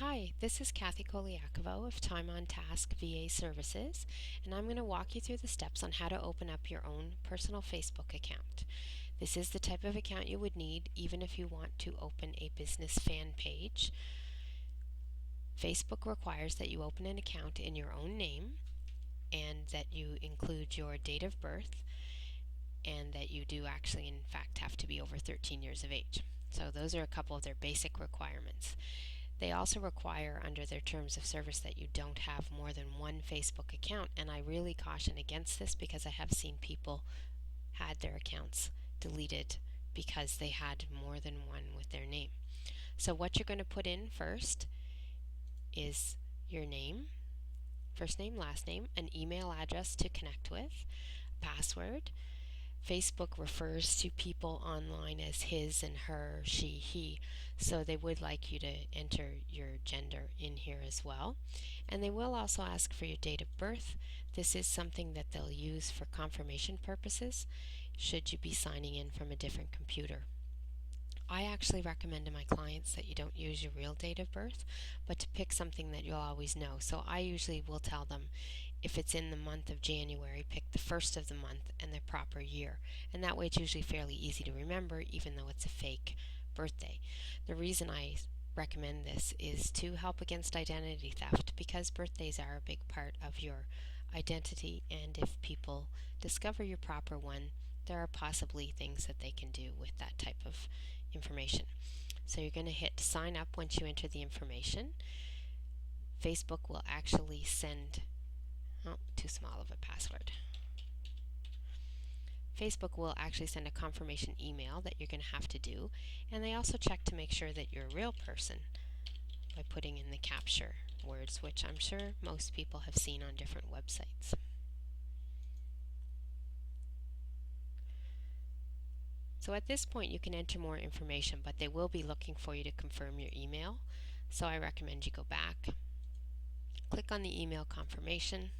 Hi, this is Kathy Koliakovo of Time on Task VA Services, and I'm going to walk you through the steps on how to open up your own personal Facebook account. This is the type of account you would need even if you want to open a business fan page. Facebook requires that you open an account in your own name and that you include your date of birth and that you do actually in fact have to be over 13 years of age. So those are a couple of their basic requirements. They also require under their terms of service that you don't have more than one Facebook account, and I really caution against this because I have seen people had their accounts deleted because they had more than one with their name. So what you're going to put in first is your name, first name, last name, an email address to connect with, password. Facebook refers to people online as his and her, she, he, so they would like you to enter your gender in here as well. And they will also ask for your date of birth. This is something that they'll use for confirmation purposes should you be signing in from a different computer. I actually recommend to my clients that you don't use your real date of birth, but to pick something that you'll always know. So I usually will tell them if it's in the month of January, pick the first of the month and the proper year. And that way it's usually fairly easy to remember even though it's a fake birthday. The reason I recommend this is to help against identity theft because birthdays are a big part of your identity, and if people discover your proper one, there are possibly things that they can do with that type of information. So you're going to hit sign up once you enter the information. Facebook will actually send, too small of a password. Facebook will actually send a confirmation email that you're going to have to do, and they also check to make sure that you're a real person by putting in the capture words, which I'm sure most people have seen on different websites. So at this point you can enter more information, but they will be looking for you to confirm your email. So I recommend you go back, click on the email confirmation,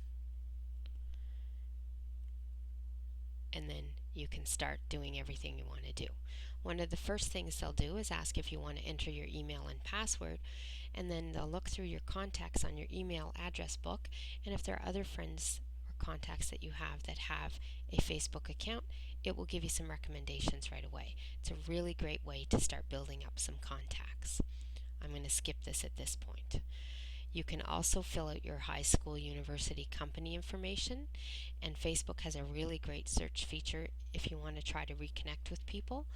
and then you can start doing everything you want to do. One of the first things they'll do is ask if you want to enter your email and password, and then they'll look through your contacts on your email address book, and if there are other friends or contacts that you have that have a Facebook account, it will give you some recommendations right away. It's a really great way to start building up some contacts. I'm going to skip this at this point. You can also fill out your high school, university, company information, and Facebook has a really great search feature if you want to try to reconnect with people.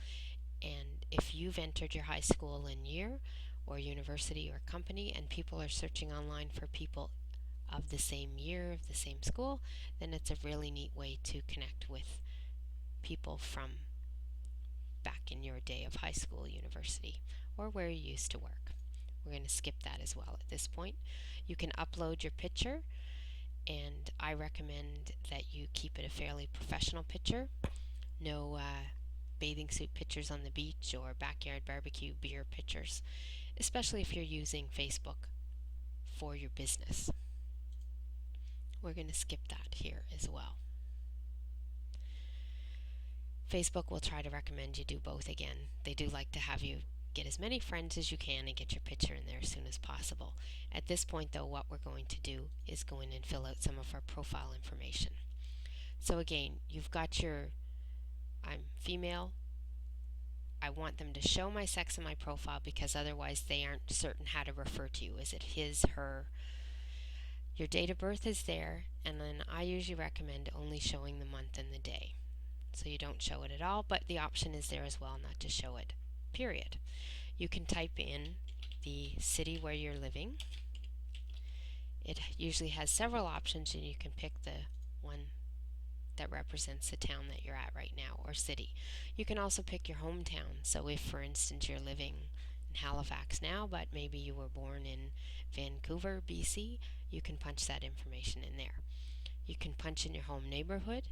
And if you've entered your high school and year or university or company and people are searching online for people of the same year, of the same school, then it's a really neat way to connect with people from back in your day of high school, university, or where you used to work. We're going to skip that as well at this point. You can upload your picture, and I recommend that you keep it a fairly professional picture. No bathing suit pictures on the beach or backyard barbecue beer pictures, especially if you're using Facebook for your business. We're going to skip that here as well. Facebook will try to recommend you do both again. They do like to have you get as many friends as you can and get your picture in there as soon as possible. At this point though, what we're going to do is go in and fill out some of our profile information. So again, you've got your I'm female. I want them to show my sex in my profile because otherwise they aren't certain how to refer to you. Is it his, her? Your date of birth is there, and then I usually recommend only showing the month and the day. So you don't show it at all, but the option is there as well not to show it, period. You can type in the city where you're living. It usually has several options, and you can pick the one that represents the town that you're at right now or city. You can also pick your hometown. So if, for instance, you're living in Halifax now, but maybe you were born in Vancouver, BC, you can punch that information in there. You can punch in your home neighborhood,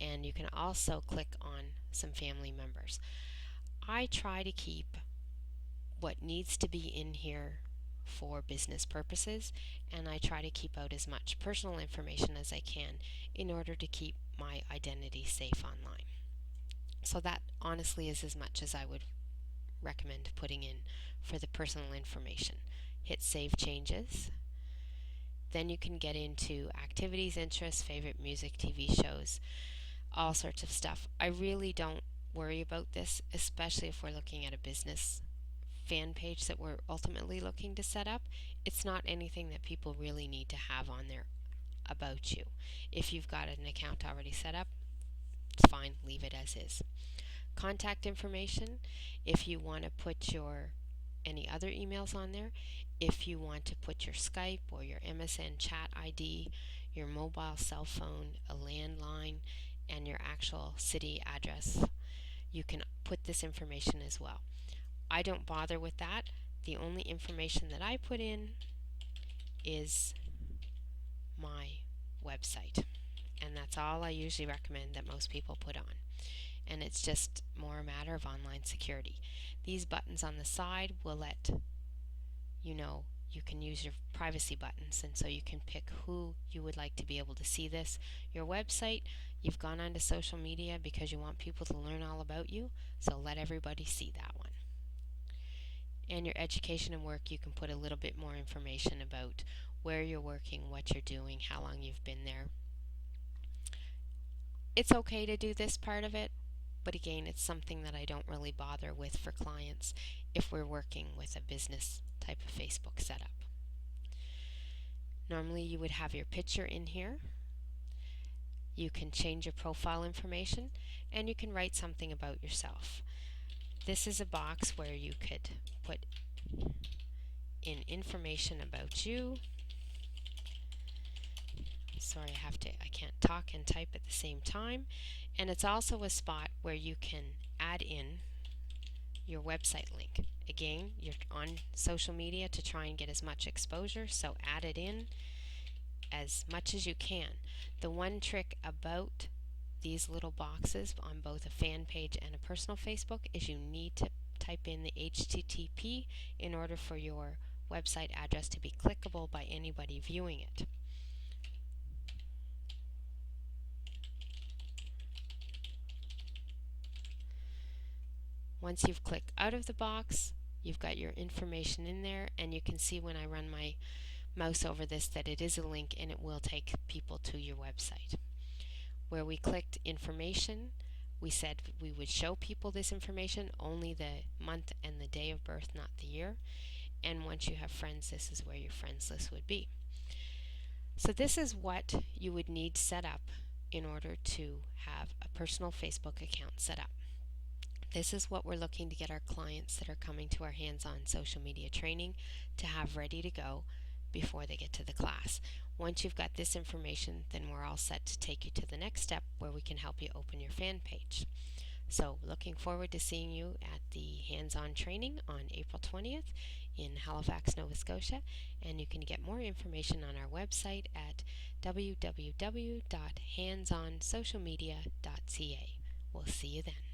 and you can also click on some family members. I try to keep what needs to be in here for business purposes, and I try to keep out as much personal information as I can in order to keep my identity safe online. So that honestly is as much as I would recommend putting in for the personal information. hit Save Changes. Then you can get into activities, interests, favorite music, TV shows, all sorts of stuff. I really don't worry about this, especially if we're looking at a business fan page that we're ultimately looking to set up. It's not anything that people really need to have on there about you. If you've got an account already set up, it's fine, leave it as is. Contact information, if you want to put your any other emails on there, if you want to put your Skype or your MSN chat ID, your mobile cell phone, a landline, and your actual city address, you can put this information as well. I don't bother with that. The only information that I put in is my website, and that's all I usually recommend that most people put on. And it's just more a matter of online security. These buttons on the side will let you know you can use your privacy buttons, and so you can pick who you would like to be able to see this. Your website, you've gone onto social media because you want people to learn all about you, so let everybody see that one. And your education and work, you can put a little bit more information about where you're working, what you're doing, how long you've been there. It's okay to do this part of it, but again, it's something that I don't really bother with for clients if we're working with a business type of Facebook setup. Normally you would have your picture in here. You can change your profile information, and you can write something about yourself. This is a box where you could put in information about you. Sorry, I can't talk and type at the same time. And it's also a spot where you can add in your website link. Again, you're on social media to try and get as much exposure, so add it in as much as you can. The one trick about these little boxes on both a fan page and a personal Facebook is you need to type in the HTTP in order for your website address to be clickable by anybody viewing it. Once you've clicked out of the box, you've got your information in there, and you can see when I run my mouse over this that it is a link and it will take people to your website. Where we clicked information, we said we would show people this information, only the month and the day of birth, not the year. And once you have friends, this is where your friends list would be. So this is what you would need set up in order to have a personal Facebook account set up. This is what we're looking to get our clients that are coming to our hands-on social media training to have ready to go before they get to the class. Once you've got this information, then we're all set to take you to the next step where we can help you open your fan page. So looking forward to seeing you at the hands-on training on April 20th in Halifax, Nova Scotia, and you can get more information on our website at www.handsonsocialmedia.ca. We'll see you then.